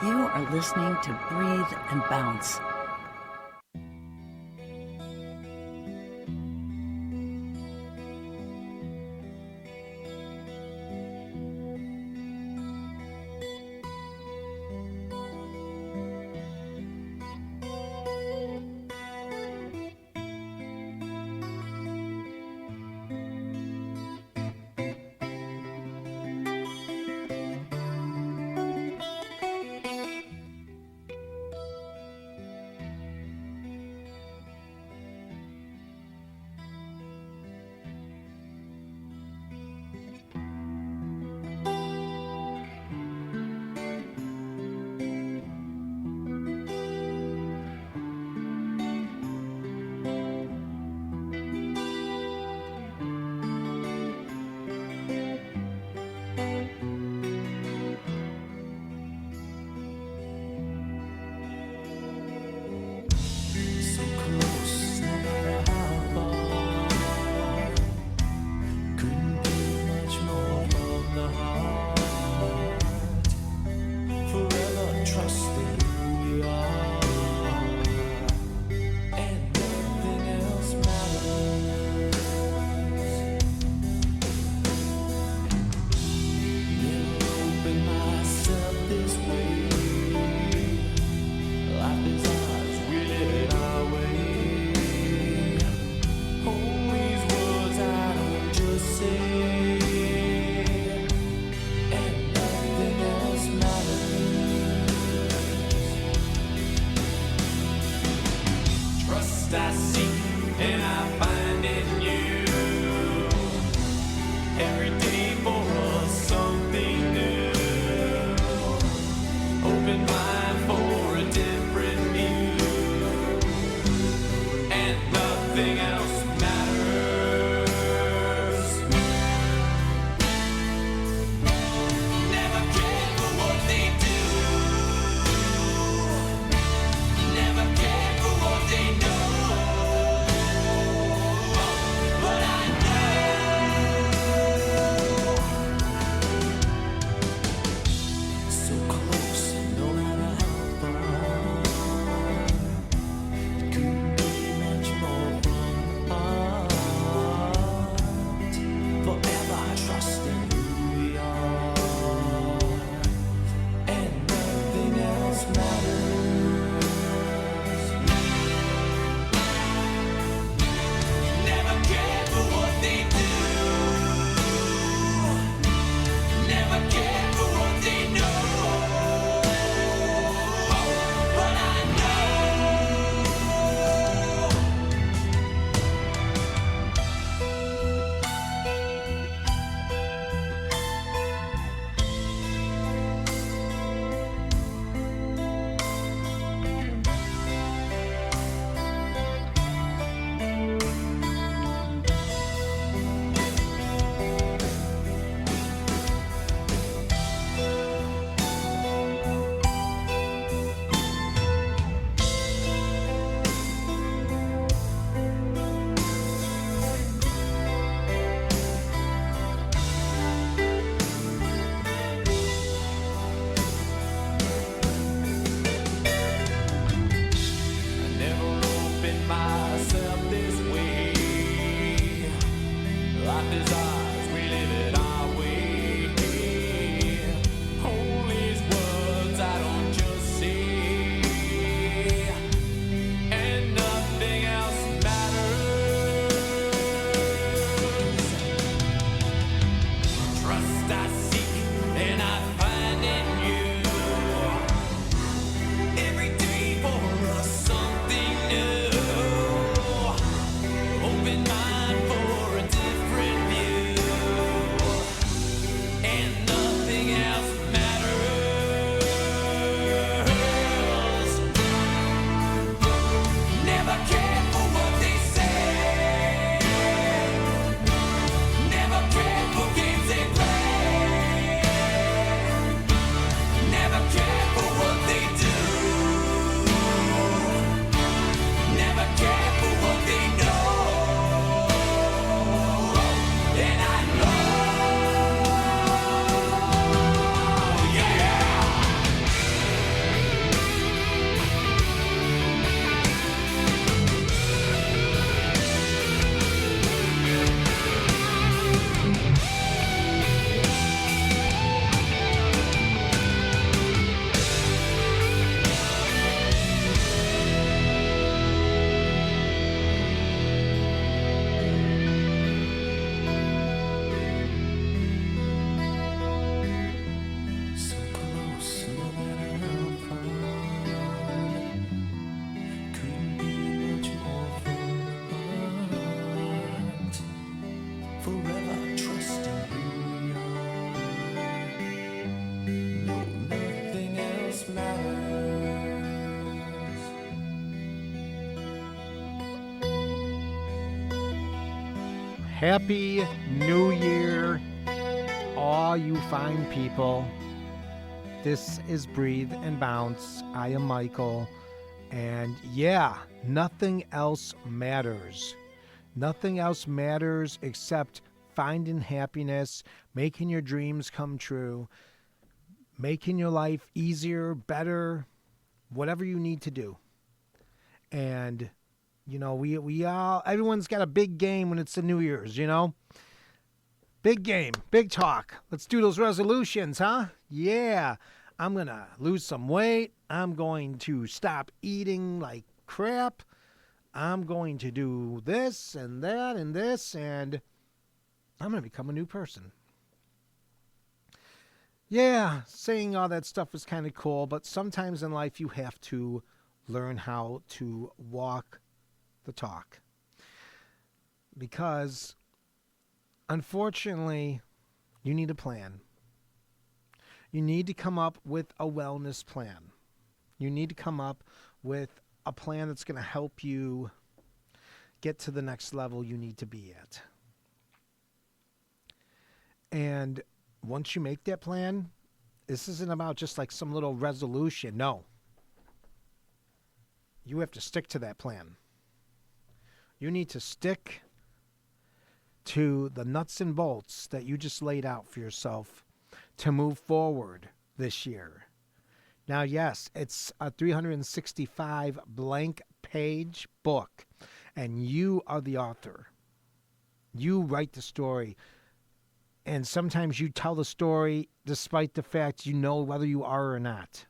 You are listening to Breathe and Bounce. Never care for what they know. Happy New Year, all you fine people. This is Breathe and Bounce. I am Michael. And yeah, nothing else matters. Nothing else matters except finding happiness, making your dreams come true, making your life easier, better, whatever you need to do. And we all, everyone's got a big game when it's the New Year's, Big game, big talk. Let's do those resolutions, huh? Yeah. I'm going to lose some weight. I'm going to stop eating like crap. I'm going to do this and that and this, and I'm going to become a new person. Yeah, saying all that stuff is kind of cool, but sometimes in life you have to learn how to walk the talk. Because, unfortunately, you need a plan. You need to come up with a wellness plan. You need to come up with a plan that's going to help you get to the next level you need to be at. And once you make that plan, this isn't about just like some little resolution. No. You have to stick to that plan. You need to stick to the nuts and bolts that you just laid out for yourself to move forward this year. Now, yes, it's a 365 blank page book, and you are the author. You write the story, and sometimes you tell the story despite the fact you know whether you are or not.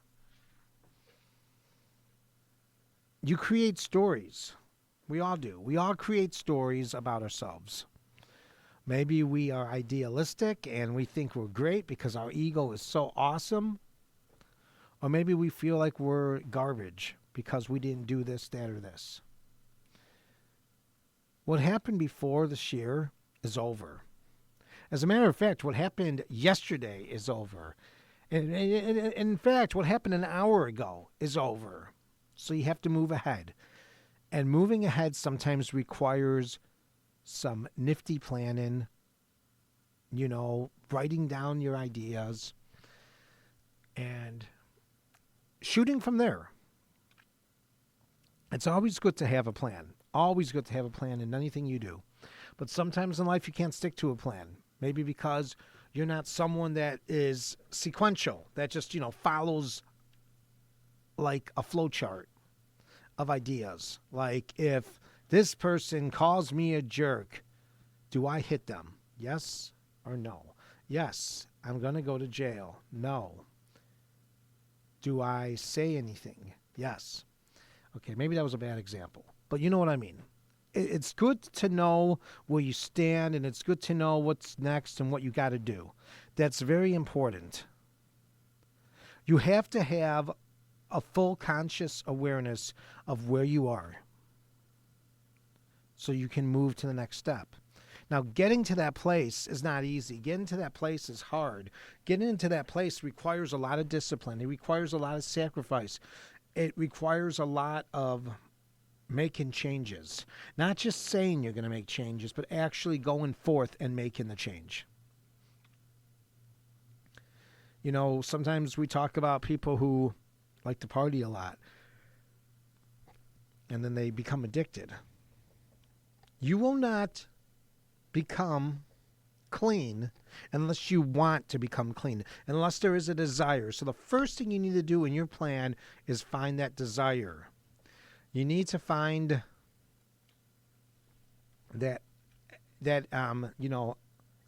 You create stories. We all do. We all create stories about ourselves. Maybe we are idealistic and we think we're great because our ego is so awesome. Or maybe we feel like we're garbage because we didn't do this, that, or this. What happened before this year is over. As a matter of fact, what happened yesterday is over. And in fact, what happened an hour ago is over. So you have to move ahead. And moving ahead sometimes requires some nifty planning, writing down your ideas and shooting from there. It's always good to have a plan. Always good to have a plan in anything you do. But sometimes in life you can't stick to a plan. Maybe because you're not someone that is sequential, that just, follows like a flow chart of ideas. Like, if this person calls me a jerk, do I hit them? Yes or no? Yes, I'm going to go to jail. No. Do I say anything? Yes. Okay, maybe that was a bad example, but you know what I mean. It's good to know where you stand, and it's good to know what's next and what you got to do. That's very important. You have to have a full conscious awareness of where you are so you can move to the next step. Now, getting to that place is not easy. Getting to that place is hard. Getting into that place requires a lot of discipline. It requires a lot of sacrifice. It requires a lot of making changes. Not just saying you're going to make changes, but actually going forth and making the change. Sometimes we talk about people who like to party a lot, and then they become addicted. You will not become clean unless you want to become clean, unless there is a desire. So the first thing you need to do in your plan is find that desire. You need to find that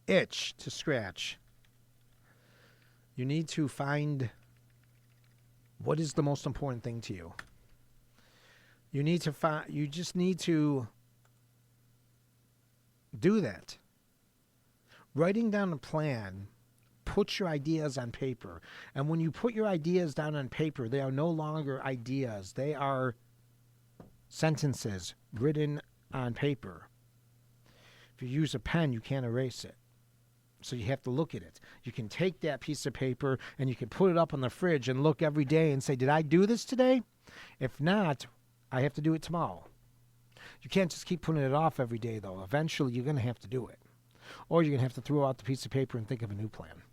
itch to scratch. You need to find what is the most important thing to you. You just need to do that. Writing down a plan, put your ideas on paper. And when you put your ideas down on paper, they are no longer ideas. They are sentences written on paper. If you use a pen, you can't erase it. So you have to look at it. You can take that piece of paper and you can put it up on the fridge and look every day and say, did I do this today? If not, I have to do it tomorrow. You can't just keep putting it off every day, though. Eventually, you're going to have to do it. Or you're going to have to throw out the piece of paper and think of a new plan.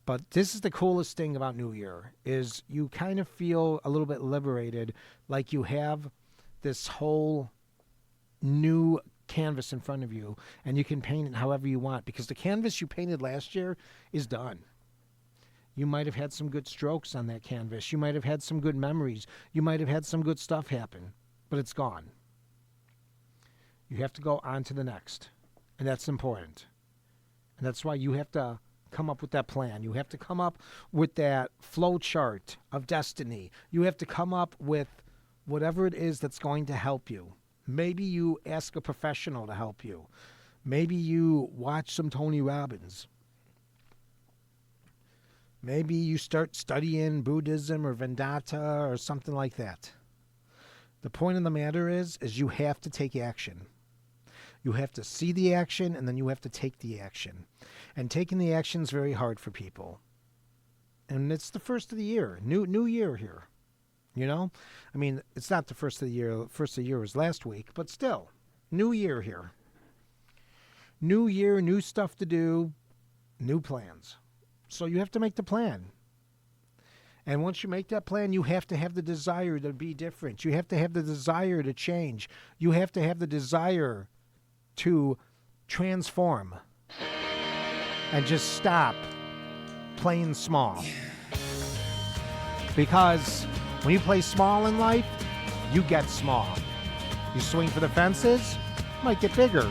But this is the coolest thing about New Year, is you kind of feel a little bit liberated, like you have this whole new canvas in front of you, and you can paint it however you want, because the canvas you painted last year is done. You might have had some good strokes on that canvas. You might have had some good memories. You might have had some good stuff happen, but it's gone. You have to go on to the next, and that's important. And that's why you have to come up with that plan. You have to come up with that flow chart of destiny. You have to come up with whatever it is that's going to help you. Maybe you ask a professional to help you. Maybe you watch some Tony Robbins. Maybe you start studying Buddhism or Vedanta or something like that. The point of the matter is you have to take action. You have to see the action, and then you have to take the action. And taking the action is very hard for people. And it's the first of the year, new year here. You know? I mean, it's not the first of the year. First of the year was last week, but still, new year here. New year, new stuff to do, new plans. So you have to make the plan. And once you make that plan, you have to have the desire to be different. You have to have the desire to change. You have to have the desire to transform. And just stop playing small. Because when you play small in life, you get small. You swing for the fences, you might get bigger.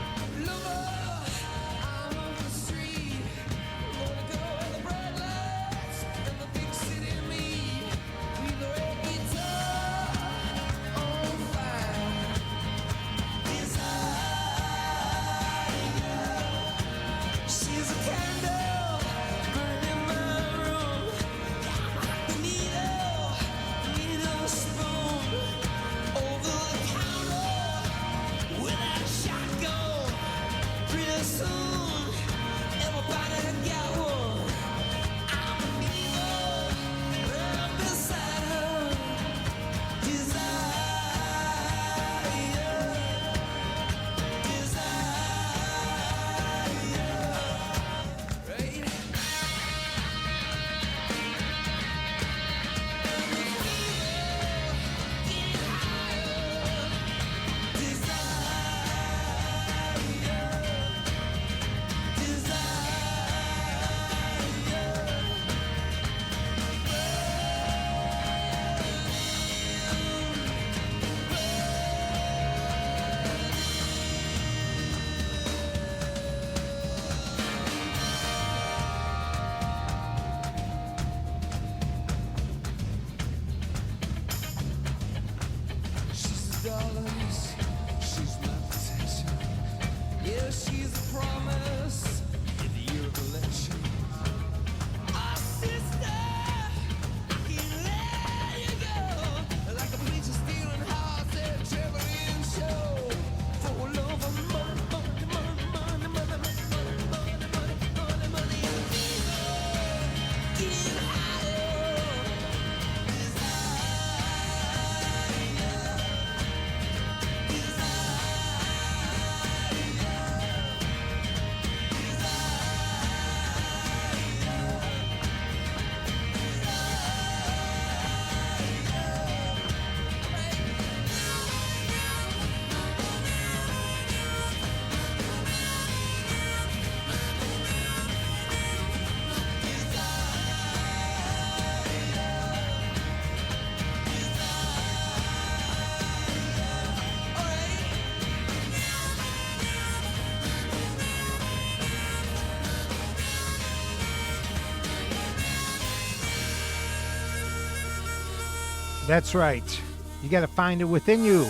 That's right. You got to find it within you.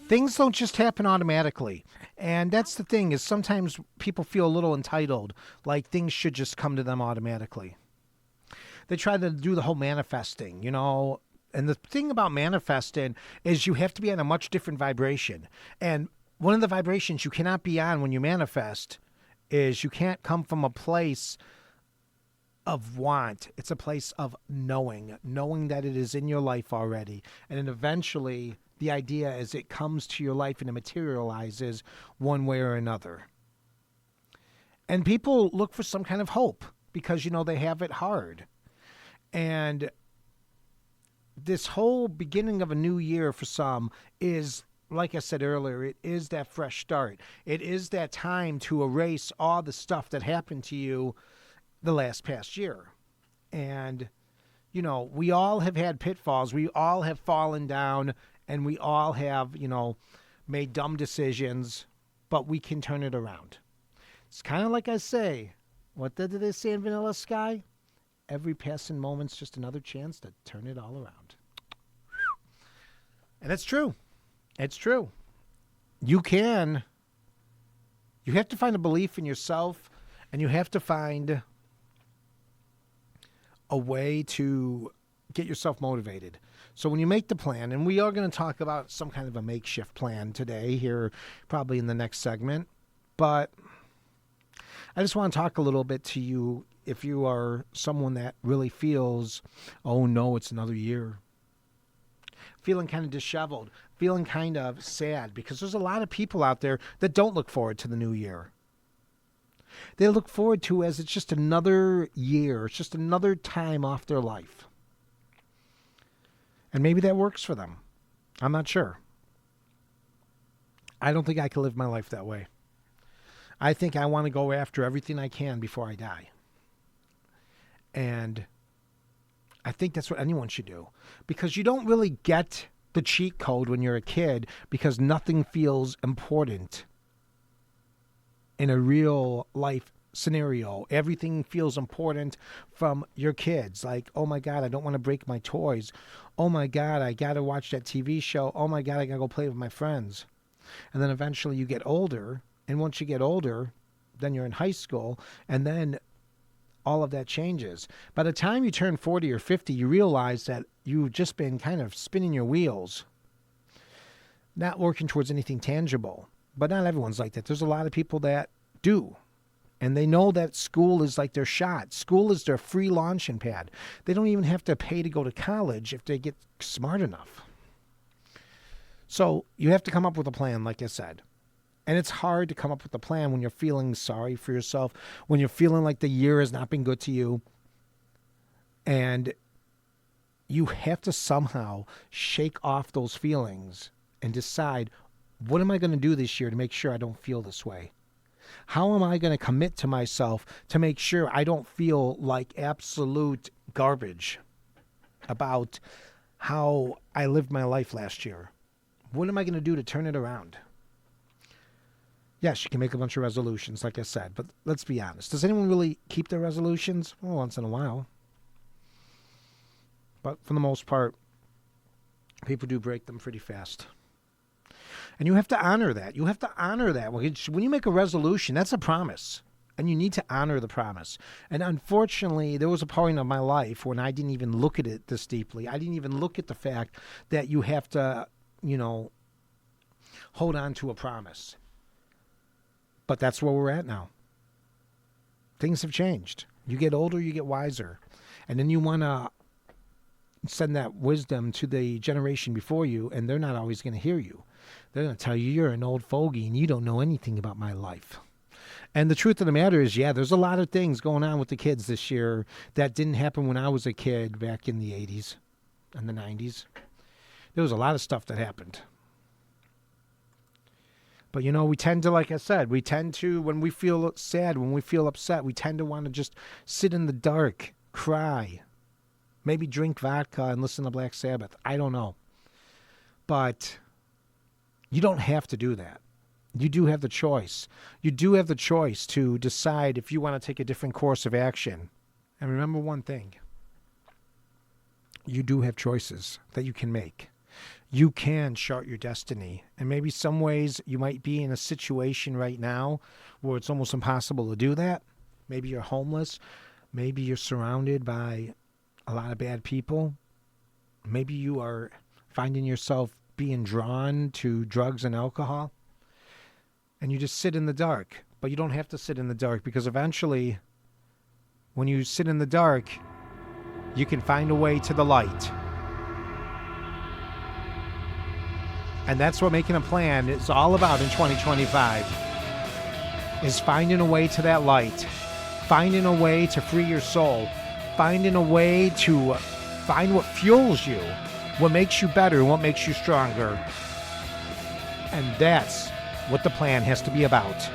Things don't just happen automatically. And that's the thing, is sometimes people feel a little entitled, like things should just come to them automatically. They try to do the whole manifesting, you know. And the thing about manifesting is you have to be on a much different vibration. And one of the vibrations you cannot be on when you manifest is you can't come from a place of want. It's a place of knowing that it is in your life already. And then eventually the idea is it comes to your life and it materializes one way or another. And people look for some kind of hope because, they have it hard. And this whole beginning of a new year for some is, like I said earlier, it is that fresh start. It is that time to erase all the stuff that happened to you the past year. And, we all have had pitfalls. We all have fallen down, and we all have, made dumb decisions, but we can turn it around. It's kind of like I say, what did they say in Vanilla Sky? Every passing moment's just another chance to turn it all around. And it's true. It's true. You have to find a belief in yourself, and you have to find a way to get yourself motivated. So when you make the plan, and we are going to talk about some kind of a makeshift plan today here, probably in the next segment, but I just want to talk a little bit to you if you are someone that really feels, oh no, it's another year. Feeling kind of disheveled, feeling kind of sad, because there's a lot of people out there that don't look forward to the new year. They look forward to it as it's just another year. It's just another time off their life. And maybe that works for them. I'm not sure. I don't think I can live my life that way. I think I want to go after everything I can before I die. And I think that's what anyone should do. Because you don't really get the cheat code when you're a kid because nothing feels important in a real life scenario. Everything feels important from your kids. Like, oh my God, I don't want to break my toys. Oh my God, I got to watch that TV show. Oh my God, I got to go play with my friends. And then eventually you get older. And once you get older, then you're in high school. And then all of that changes. By the time you turn 40 or 50, you realize that you've just been kind of spinning your wheels, not working towards anything tangible. But not everyone's like that. There's a lot of people that do. And they know that school is like their shot. School is their free launching pad. They don't even have to pay to go to college if they get smart enough. So you have to come up with a plan, like I said. And it's hard to come up with a plan when you're feeling sorry for yourself, when you're feeling like the year has not been good to you. And you have to somehow shake off those feelings and decide, what am I going to do this year to make sure I don't feel this way? How am I going to commit to myself to make sure I don't feel like absolute garbage about how I lived my life last year? What am I going to do to turn it around? Yes, you can make a bunch of resolutions, like I said, but let's be honest. Does anyone really keep their resolutions? Well, once in a while. But for the most part, people do break them pretty fast. And you have to honor that. You have to honor that. When you make a resolution, that's a promise. And you need to honor the promise. And unfortunately, there was a point of my life when I didn't even look at it this deeply. I didn't even look at the fact that you have to, hold on to a promise. But that's where we're at now. Things have changed. You get older, you get wiser. And then you want to send that wisdom to the generation before you, and they're not always going to hear you. They're going to tell you you're an old fogey and you don't know anything about my life. And the truth of the matter is, there's a lot of things going on with the kids this year that didn't happen when I was a kid back in the 80s and the 90s. There was a lot of stuff that happened. But, we tend to, like I said, when we feel sad, when we feel upset, we tend to want to just sit in the dark, cry, maybe drink vodka and listen to Black Sabbath. I don't know. But you don't have to do that. You do have the choice. You do have the choice to decide if you want to take a different course of action. And remember one thing. You do have choices that you can make. You can chart your destiny. And maybe some ways you might be in a situation right now where it's almost impossible to do that. Maybe you're homeless. Maybe you're surrounded by a lot of bad people. Maybe you are finding yourself being drawn to drugs and alcohol. And you just sit in the dark. But you don't have to sit in the dark, because eventually, when you sit in the dark, you can find a way to the light. And that's what making a plan is all about in 2025, is finding a way to that light, finding a way to free your soul, finding a way to find what fuels you, what makes you better, what makes you stronger. And that's what the plan has to be about.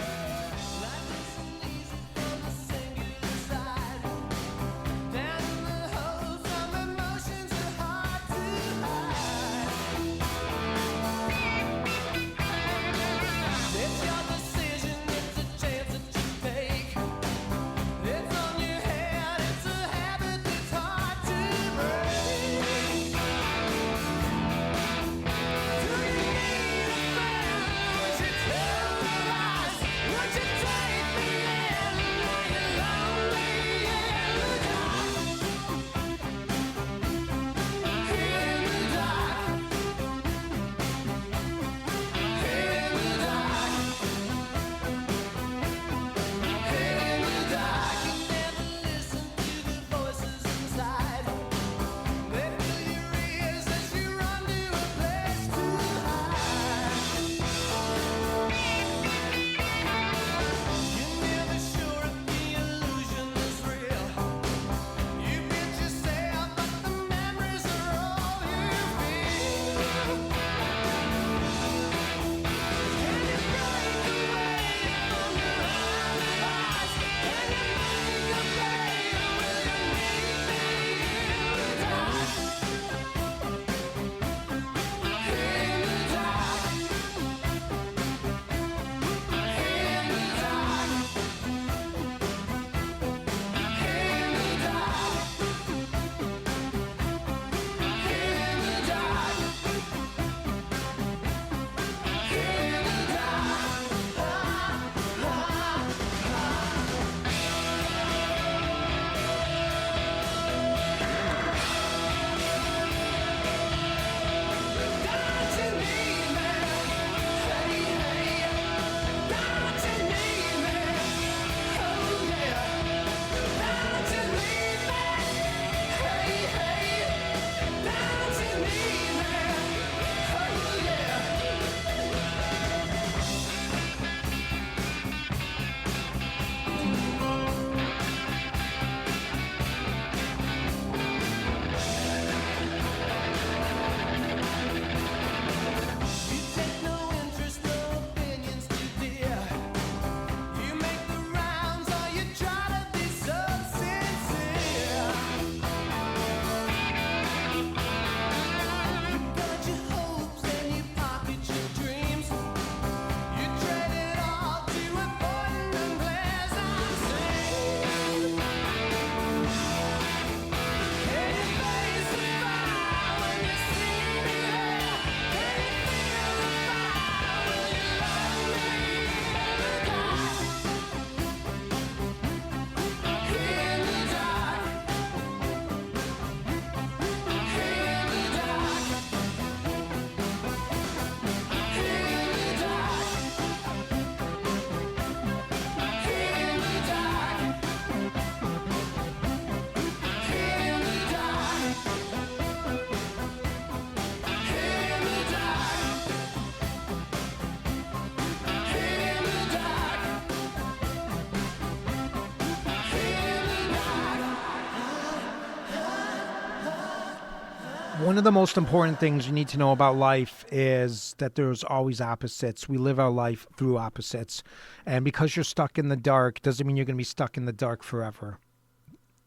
One of the most important things you need to know about life is that there's always opposites. We live our life through opposites. And because you're stuck in the dark doesn't mean you're going to be stuck in the dark forever.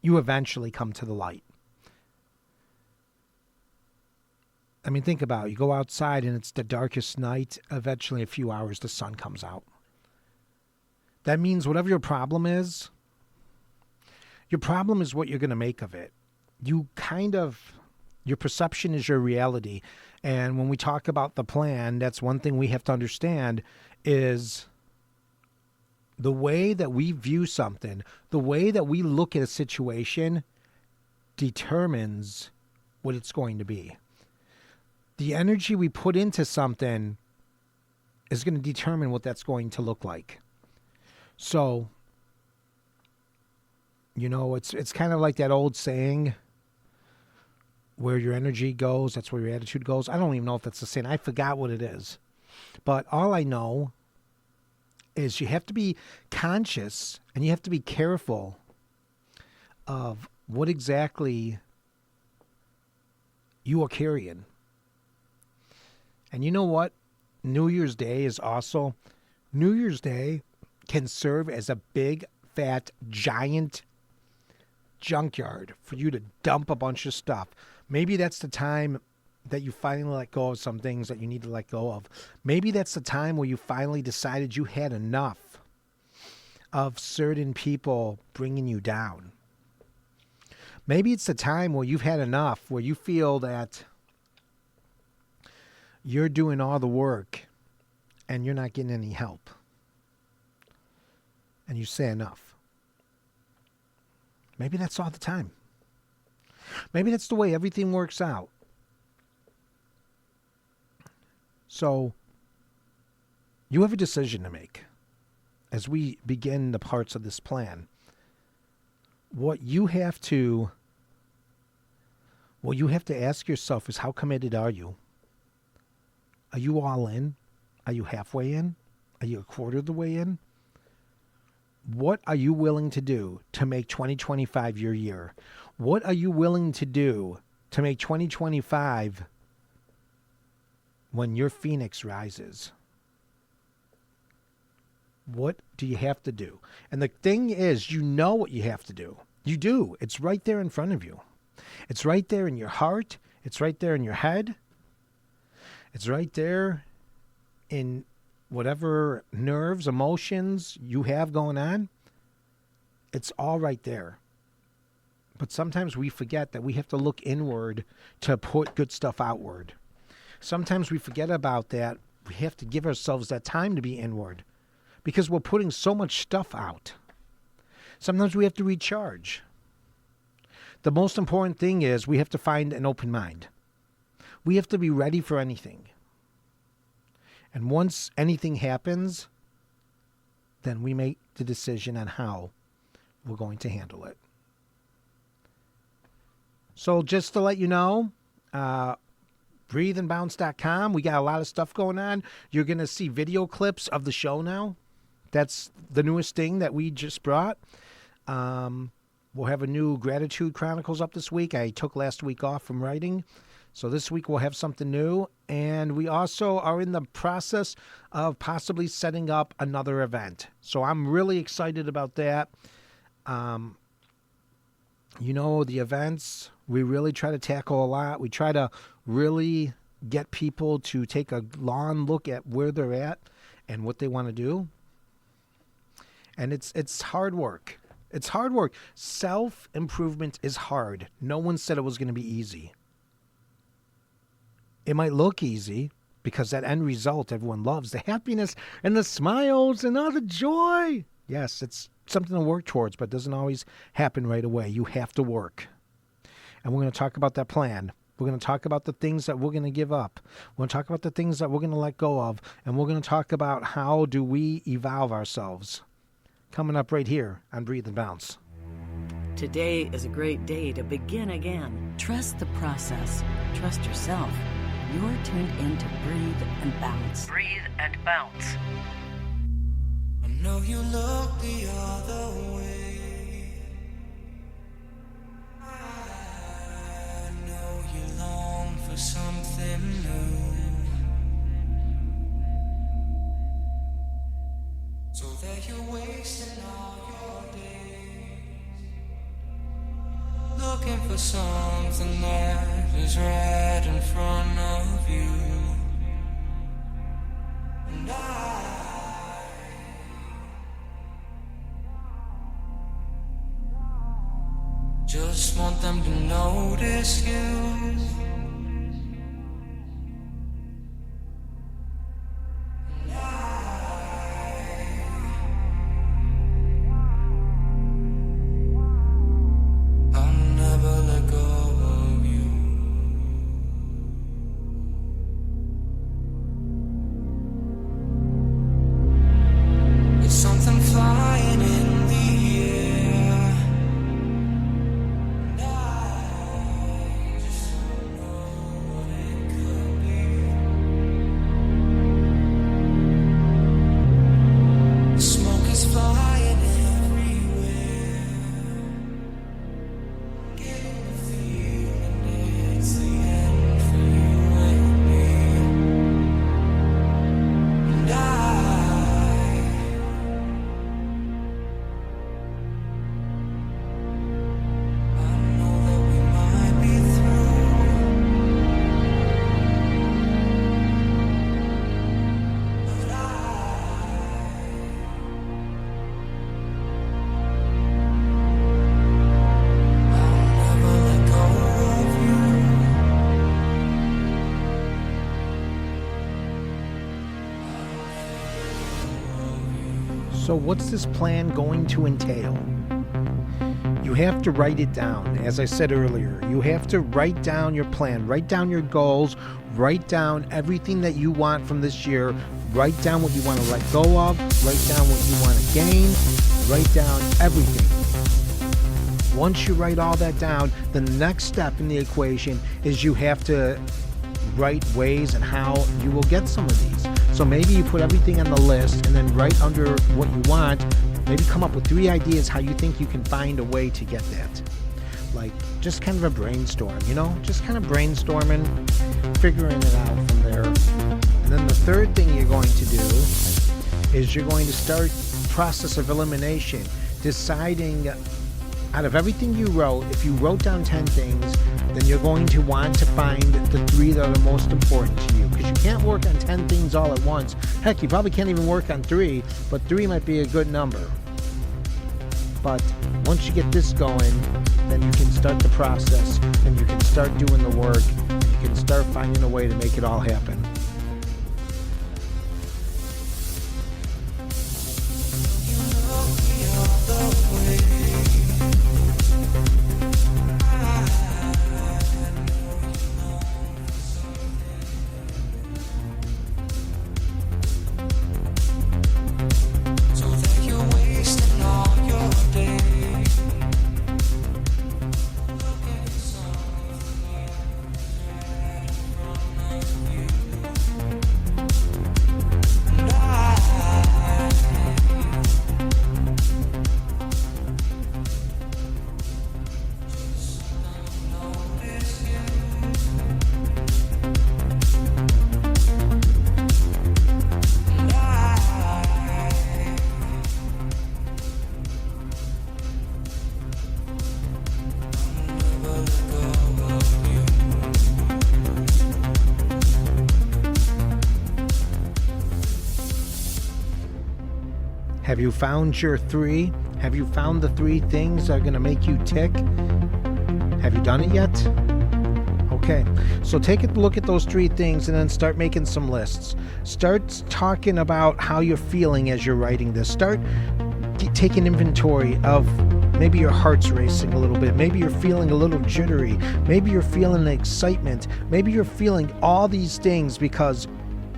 You eventually come to the light. I mean, think about it. You go outside and it's the darkest night. Eventually, a few hours, the sun comes out. That means whatever your problem is what you're going to make of it. Your perception is your reality. And when we talk about the plan, that's one thing we have to understand is the way that we view something, the way that we look at a situation determines what it's going to be. The energy we put into something is going to determine what that's going to look like. So, it's kind of like that old saying, where your energy goes, that's where your attitude goes. I don't even know if that's the same. I forgot what it is. But all I know is you have to be conscious and you have to be careful of what exactly you are carrying. And you know what? New Year's Day is also, New Year's Day can serve as a big, fat, giant junkyard for you to dump a bunch of stuff. Maybe that's the time that you finally let go of some things that you need to let go of. Maybe that's the time where you finally decided you had enough of certain people bringing you down. Maybe it's the time where you've had enough, where you feel that you're doing all the work and you're not getting any help. And you say enough. Maybe that's all the time. Maybe that's the way everything works out. So, you have a decision to make as we begin the parts of this plan. What you have to ask yourself is, how committed are you? Are you all in? Are you halfway in? Are you a quarter of the way in? What are you willing to do to make 2025 your year? What are you willing to do to make 2025 when your phoenix rises? What do you have to do? And the thing is, you know what you have to do. You do. It's right there in front of you. It's right there in your heart. It's right there in your head. It's right there in whatever nerves, emotions you have going on. It's all right there. But sometimes we forget that we have to look inward to put good stuff outward. Sometimes we forget about that. We have to give ourselves that time to be inward because we're putting so much stuff out. Sometimes we have to recharge. The most important thing is we have to find an open mind. We have to be ready for anything. And once anything happens, then we make the decision on how we're going to handle it. So just to let you know, breatheandbounce.com, we got a lot of stuff going on. You're going to see video clips of the show now. That's the newest thing that we just brought. We'll have a new Gratitude Chronicles up this week. I took last week off from writing. So this week we'll have something new. And we also are in the process of possibly setting up another event. So I'm really excited about that. The events, we really try to tackle a lot. We try to really get people to take a long look at where they're at and what they want to do. And it's hard work. It's hard work. Self-improvement is hard. No one said it was going to be easy. It might look easy because that end result everyone loves, the happiness and the smiles and all the joy. Yes, it's something to work towards, but it doesn't always happen right away. You have to work. And we're going to talk about that plan. We're going to talk about the things that we're going to give up. We're going to talk about the things that we're going to let go of. And we're going to talk about how do we evolve ourselves. Coming up right here on Breathe and Bounce. Today is a great day to begin again. Trust the process. Trust yourself. You're tuned in to Breathe and Bounce. Breathe and Bounce. I know you look the other way. I know you long for something new. So that you're wasting all your days looking for something that is right in front of you. And I just want them to notice you. So what's this plan going to entail? You have to write it down. As I said earlier, you have to write down your plan, write down your goals, write down everything that you want from this year, write down what you want to let go of, write down what you want to gain, write down everything. Once you write all that down, the next step in the equation is you have to write ways and how you will get some of these. So maybe you put everything on the list and then right under what you want, maybe come up with 3 ideas how you think you can find a way to get that. Like just kind of a brainstorm, just kind of brainstorming, figuring it out from there. And then the third thing you're going to do is you're going to start process of elimination, deciding out of everything you wrote, if you wrote down 10 things, then you're going to want to find the 3 that are the most important to you, because you can't work on 10 things all at once. Heck, you probably can't even work on 3, but 3 might be a good number. But once you get this going, then you can start the process and you can start doing the work and you can start finding a way to make it all happen. Have you found your 3? Have you found the 3 things that are going to make you tick? Have you done it yet? Okay, so take a look at those 3 things and then start making some lists. Start talking about how you're feeling as you're writing this. Start taking inventory of maybe your heart's racing a little bit. Maybe you're feeling a little jittery. Maybe you're feeling excitement. Maybe you're feeling all these things because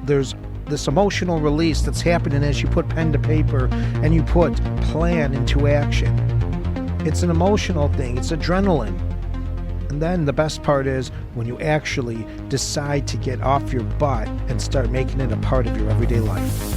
there's this emotional release that's happening as you put pen to paper and you put plan into action. It's an emotional thing. It's adrenaline. And then the best part is when you actually decide to get off your butt and start making it a part of your everyday life.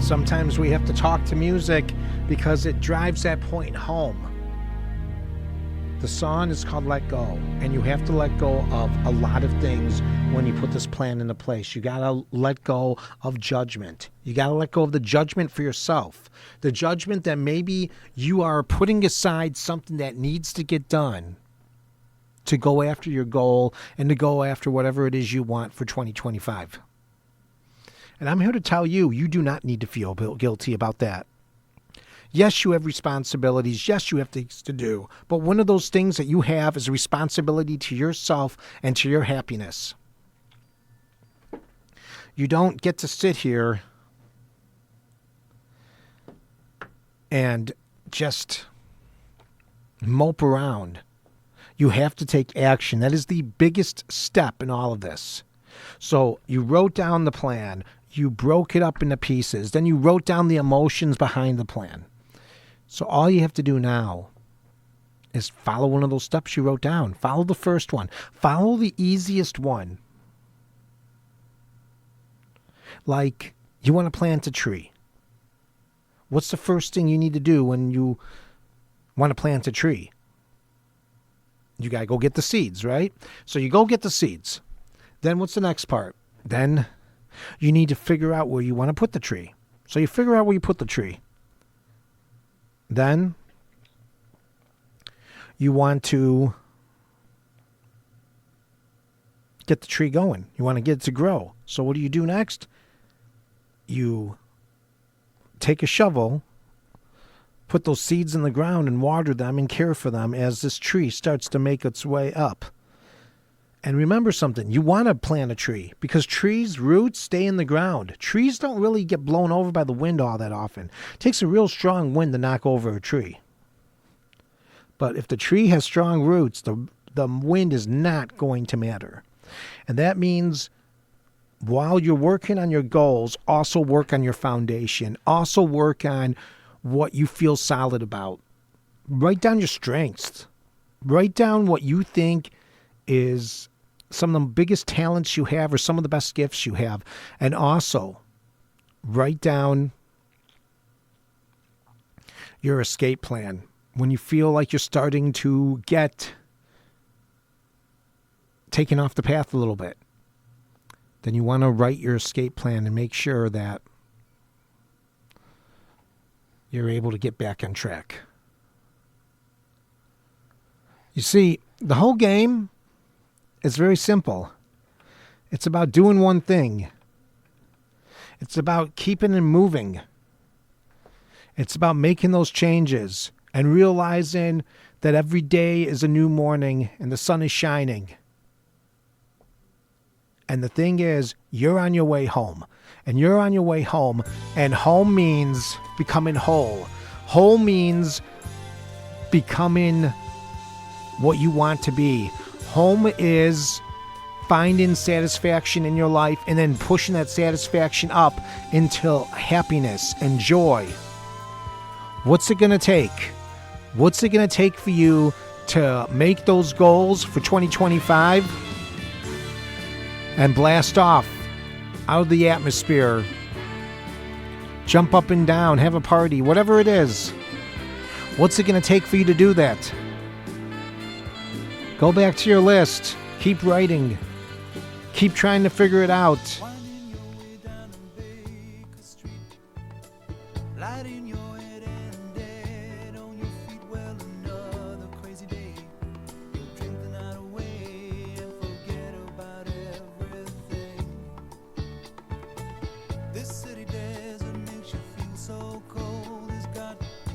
Sometimes we have to talk to music because it drives that point home. The song is called Let Go, and you have to let go of a lot of things when you put this plan into place. You got to let go of judgment. You got to let go of the judgment for yourself. The judgment that maybe you are putting aside something that needs to get done to go after your goal and to go after whatever it is you want for 2025. And I'm here to tell you, you do not need to feel guilty about that. Yes, you have responsibilities. Yes, you have things to do. But one of those things that you have is a responsibility to yourself and to your happiness. You don't get to sit here and just mope around. You have to take action. That is the biggest step in all of this. So you wrote down the plan. You broke it up into pieces. Then you wrote down the emotions behind the plan. So all you have to do now is follow one of those steps you wrote down. Follow the first one. Follow the easiest one. Like, you want to plant a tree. What's the first thing you need to do when you want to plant a tree? You got to go get the seeds, right? So you go get the seeds. Then what's the next part? Then you need to figure out where you want to put the tree. So you figure out where you put the tree. Then you want to get the tree going. You want to get it to grow. So what do you do next? You take a shovel, put those seeds in the ground and water them and care for them as this tree starts to make its way up. And remember something, you want to plant a tree because trees' roots stay in the ground. Trees don't really get blown over by the wind all that often. It takes a real strong wind to knock over a tree. But if the tree has strong roots, the wind is not going to matter. And that means while you're working on your goals, also work on your foundation. Also work on what you feel solid about. Write down your strengths. Write down what you think is some of the biggest talents you have or some of the best gifts you have. And also write down your escape plan. When you feel like you're starting to get taken off the path a little bit, then you want to write your escape plan and make sure that you're able to get back on track. You see, the whole game is very simple. It's about doing one thing. It's about keeping it moving. It's about making those changes and realizing that every day is a new morning and the sun is shining. And the thing is, you're on your way home. And you're on your way home. And home means becoming whole. Whole means becoming what you want to be. Home is finding satisfaction in your life and then pushing that satisfaction up into happiness and joy. What's it going to take? What's it going to take for you to make those goals for 2025 and blast off out of the atmosphere? Jump up and down, have a party, whatever it is. What's it going to take for you to do that? Go back to your list. Keep writing. Keep trying to figure it out.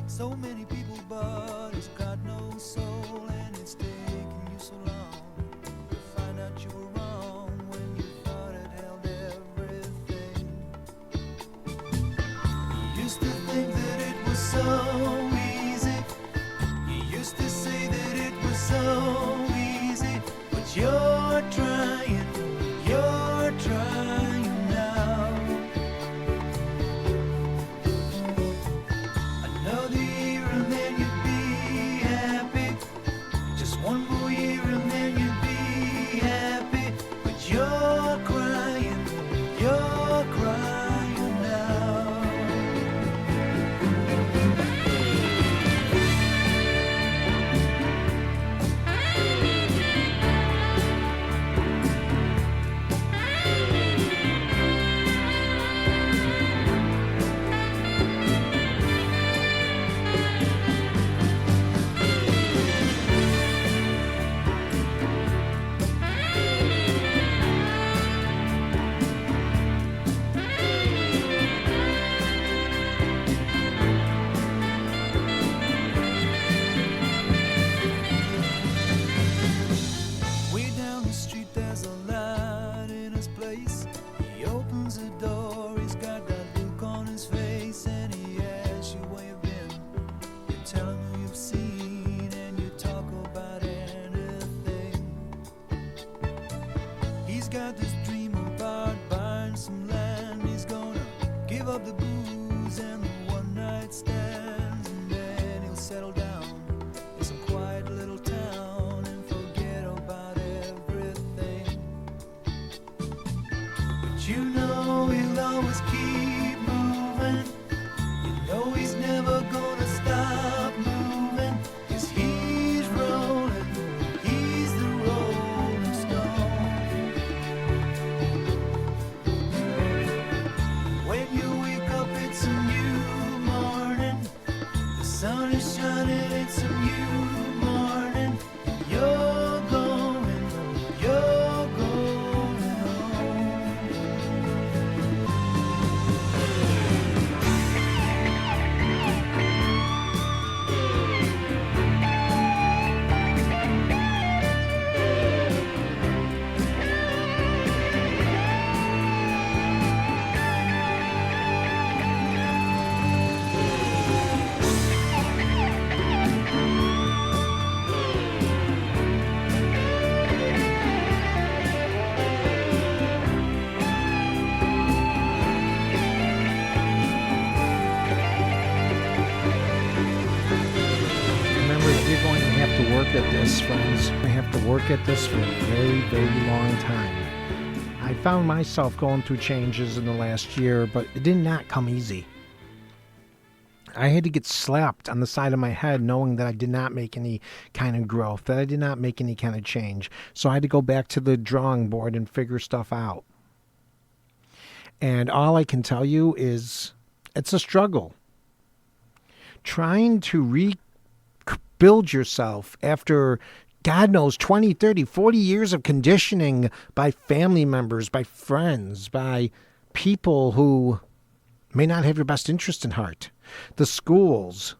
So many people, but it's got no soul, and it's taking you so long to find out you were wrong when you thought it held everything. You used to think that it was so easy. You used to say that it was so easy, but you're trying now. Another year and then you'd be happy. Just one more year and then you'd be happy. But you're crying now. sun is shining, it's a beautiful morning. You're going Remember, you're going to have to work at this, friends. I have to work at this for a very, very long time. I found myself going through changes in the last year, but it did not come easy. I had to get slapped on the side of my head knowing that I did not make any kind of growth, that I did not make any kind of change. So I had to go back to the drawing board and figure stuff out. And all I can tell you is it's a struggle. Trying to rebuild yourself after, God knows, 20, 30, 40 years of conditioning by family members, by friends, by people who may not have your best interest in heart. The schools,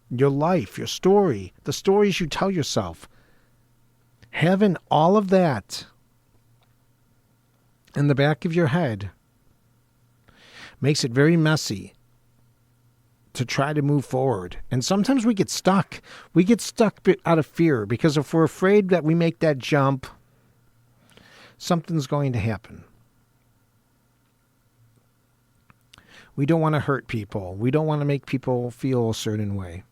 your life, your story, the stories you tell yourself. Having all of that in the back of your head makes it very messy to try to move forward. And sometimes we get stuck. We get stuck out of fear because if we're afraid that we make that jump, something's going to happen. We don't want to hurt people. We don't want to make people feel a certain way.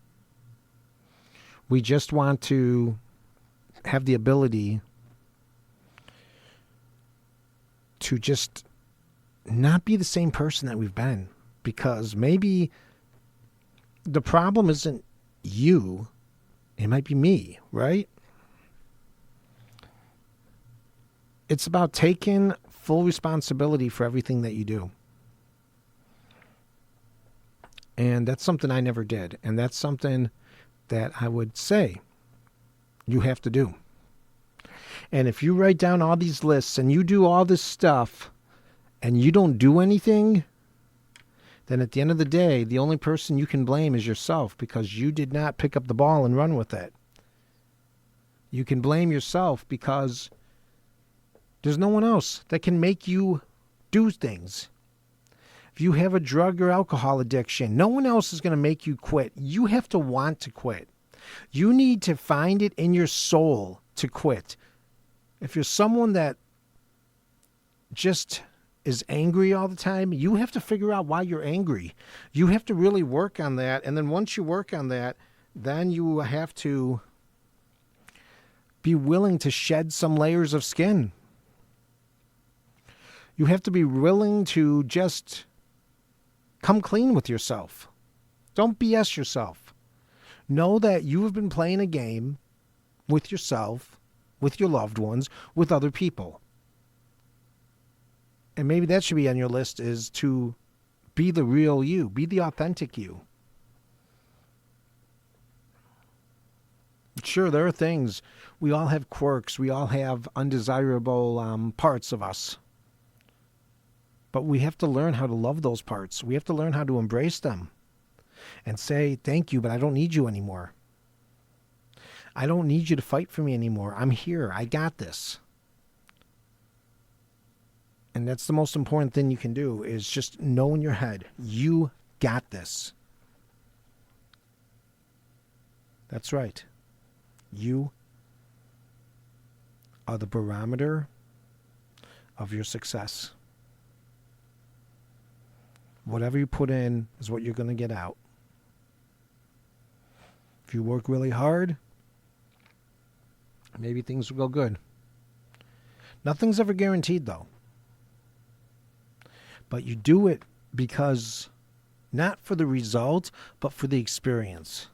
We just want to have the ability to just not be the same person that we've been. Because maybe the problem isn't you. It might be me, right? It's about taking full responsibility for everything that you do. And that's something I never did. And that's something that I would say you have to do. And if you write down all these lists and you do all this stuff and you don't do anything, then at the end of the day, the only person you can blame is yourself because you did not pick up the ball and run with it. You can blame yourself because there's no one else that can make you do things. If you have a drug or alcohol addiction, no one else is going to make you quit. You have to want to quit. You need to find it in your soul to quit. If you're someone that just is angry all the time, you have to figure out why you're angry. You have to really work on that. And then once you work on that, then you have to be willing to shed some layers of skin. You have to be willing to just come clean with yourself. Don't BS yourself. Know that you have been playing a game with yourself, with your loved ones, with other people. And maybe that should be on your list, is to be the real you. Be the authentic you. Sure, there are things. We all have quirks. We all have undesirable parts of us. But we have to learn how to love those parts. We have to learn how to embrace them and say, thank you, but I don't need you anymore. I don't need you to fight for me anymore. I'm here. I got this. And that's the most important thing you can do, is just know in your head, you got this. That's right. You are the barometer of your success. Whatever you put in is what you're going to get out. If you work really hard, maybe things will go good. Nothing's ever guaranteed, though. But you do it because, not for the result, but for the experience.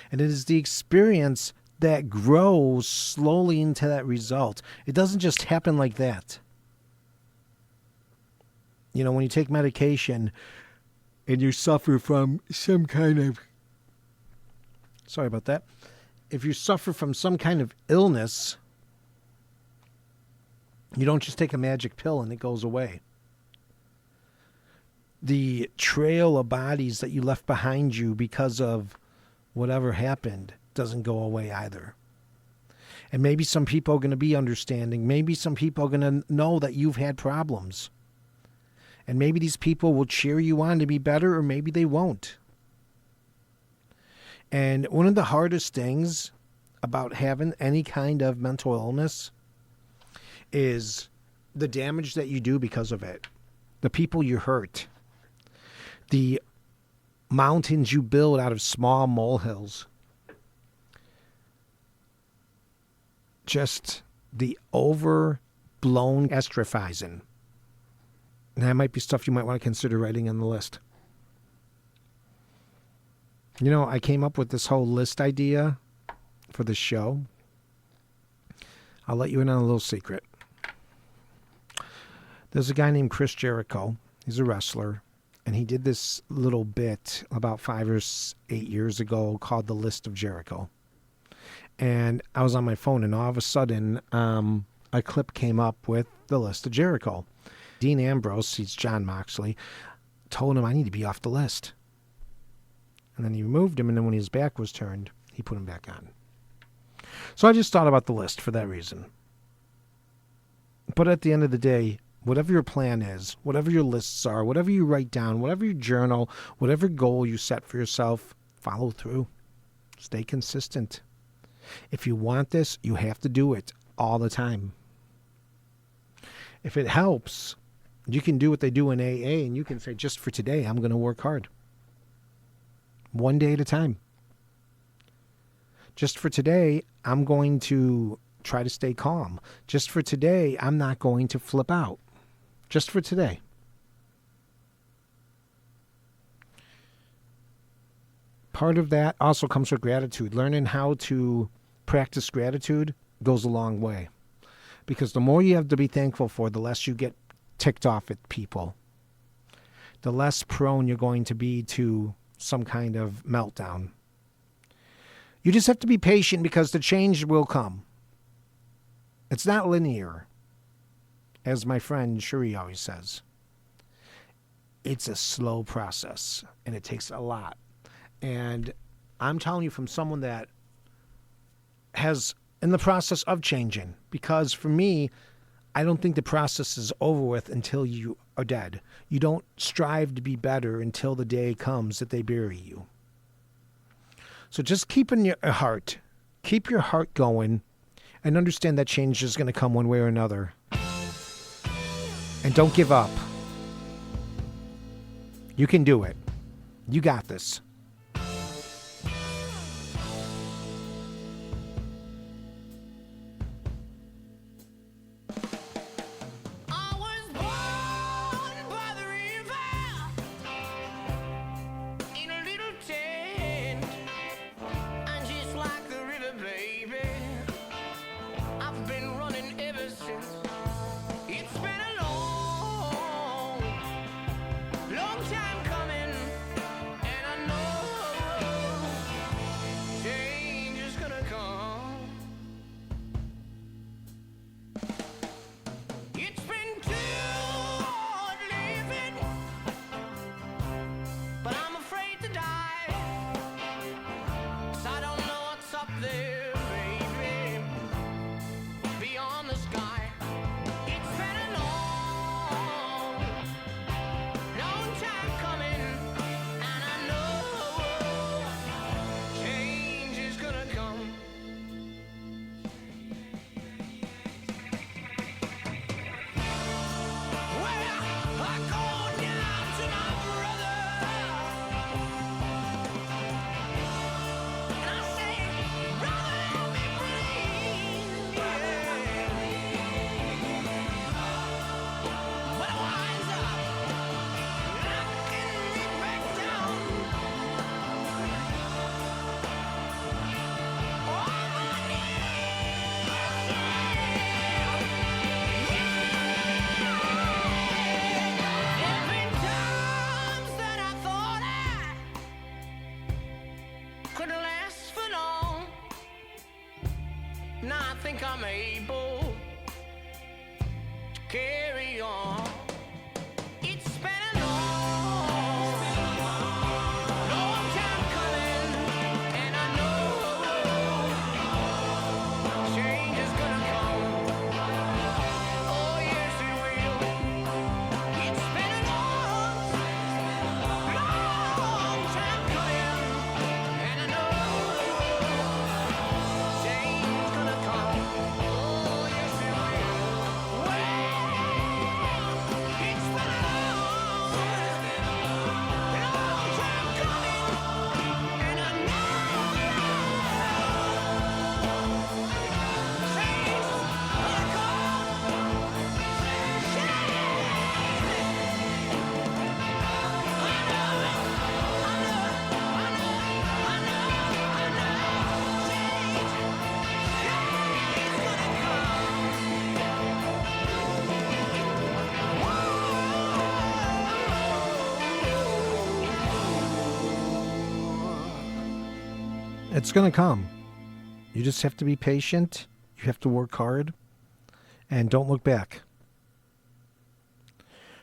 And it is the experience that grows slowly into that result. It doesn't just happen like that. You know, when you take medication and you suffer from some kind of Sorry about that. If you suffer from some kind of illness, you don't just take a magic pill and it goes away. The trail of bodies that you left behind you because of whatever happened doesn't go away either. And maybe some people are going to be understanding. Maybe some people are going to know that you've had problems. And maybe these people will cheer you on to be better, or maybe they won't. And one of the hardest things about having any kind of mental illness is the damage that you do because of it. The people you hurt. The mountains you build out of small molehills. Just the overblown catastrophizing. And that might be stuff you might want to consider writing on the list. You know, I came up with this whole list idea for this show. I'll let you in on a little secret. There's a guy named Chris Jericho. He's a wrestler. And he did this little bit about 5 or 8 years ago called The List of Jericho. And I was on my phone, and all of a sudden, a clip came up with The List of Jericho. Dean Ambrose, he's John Moxley, told him, I need to be off the list. And then he removed him, and then when his back was turned, he put him back on. So I just thought about the list for that reason. But at the end of the day, whatever your plan is, whatever your lists are, whatever you write down, whatever you journal, whatever goal you set for yourself, follow through. Stay consistent. If you want this, you have to do it all the time. If it helps, you can do what they do in AA, and you can say, just for today, I'm going to work hard. One day at a time. Just for today, I'm going to try to stay calm. Just for today, I'm not going to flip out. Just for today. Part of that also comes with gratitude. Learning how to practice gratitude goes a long way. Because the more you have to be thankful for, the less you get ticked off at people. The less prone you're going to be to some kind of meltdown. You just have to be patient because the change will come. It's not linear, as my friend Shuri always says. It's a slow process, and it takes a lot. And I'm telling you from someone that has in the process of changing, because for me, I don't think the process is over with until you are dead. You don't strive to be better until the day comes that they bury you. So just keep in your heart. Keep your heart going and understand that change is going to come one way or another. And don't give up. You can do it. You got this. Long time coming, and I know think I'm able to carry on. It's been a long, long time coming, and I know change is gonna come. Oh yes it will. It's been a long, long time coming, and I know change is gonna come. Oh yes it will. Well, it's been a long, long time coming, and I know change is gonna It's going to come. You just have to be patient. You have to work hard. And don't look back.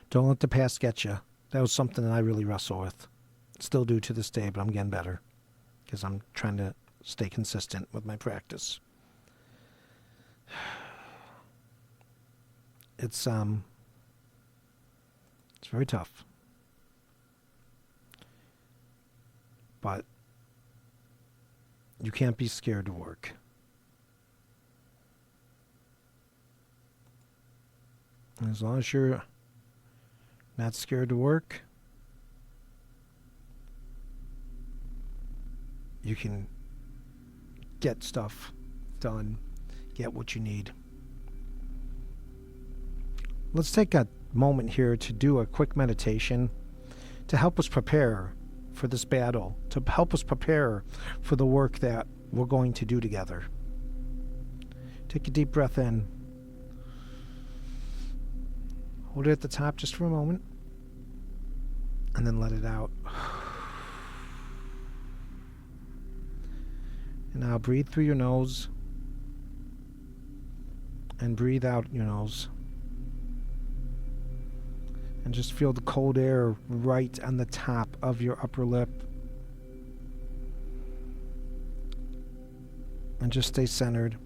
Don't let the past get you. That was something that I really wrestle with. Still do to this day, but I'm getting better. Because I'm trying to stay consistent with my practice. It's very tough. But you can't be scared to work. And as long as you're not scared to work, you can get stuff done, get what you need. Let's take a moment here to do a quick meditation to help us prepare for this battle, to help us prepare for the work that we're going to do together. Take a deep breath in. Hold it at the top just for a moment, and then let it out. And now breathe through your nose and breathe out your nose. And just feel the cold air right on the top of your upper lip. And just stay centered.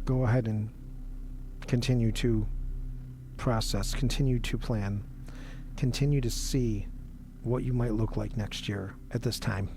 Go ahead and continue to process, continue to plan, continue to see what you might look like next year at this time.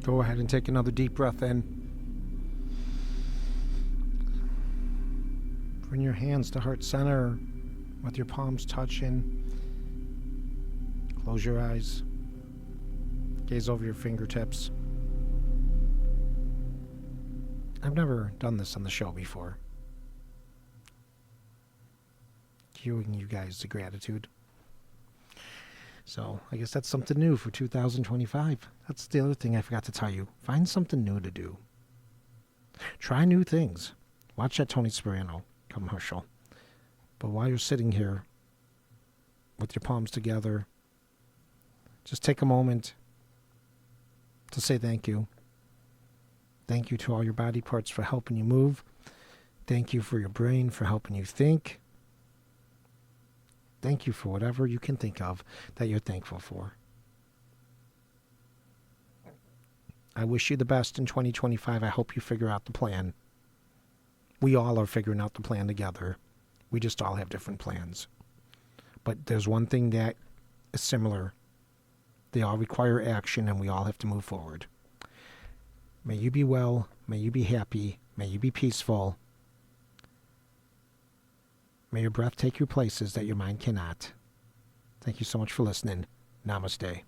Go ahead and take another deep breath in. Bring your hands to heart center with your palms touching. Close your eyes. Gaze over your fingertips. I've never done this on the show before. Cueing you guys to gratitude. So I guess that's something new for 2025. That's the other thing I forgot to tell you. Find something new to do. Try new things. Watch that Tony Sperano commercial. But while you're sitting here with your palms together, just take a moment to say thank you. Thank you to all your body parts for helping you move. Thank you for your brain for helping you think. Thank you for whatever you can think of that you're thankful for. I wish you the best in 2025. I hope you figure out the plan. We all are figuring out the plan together. We just all have different plans. But there's one thing that is similar. They all require action, and we all have to move forward. May you be well. May you be happy. May you be peaceful. May your breath take you places that your mind cannot. Thank you so much for listening. Namaste.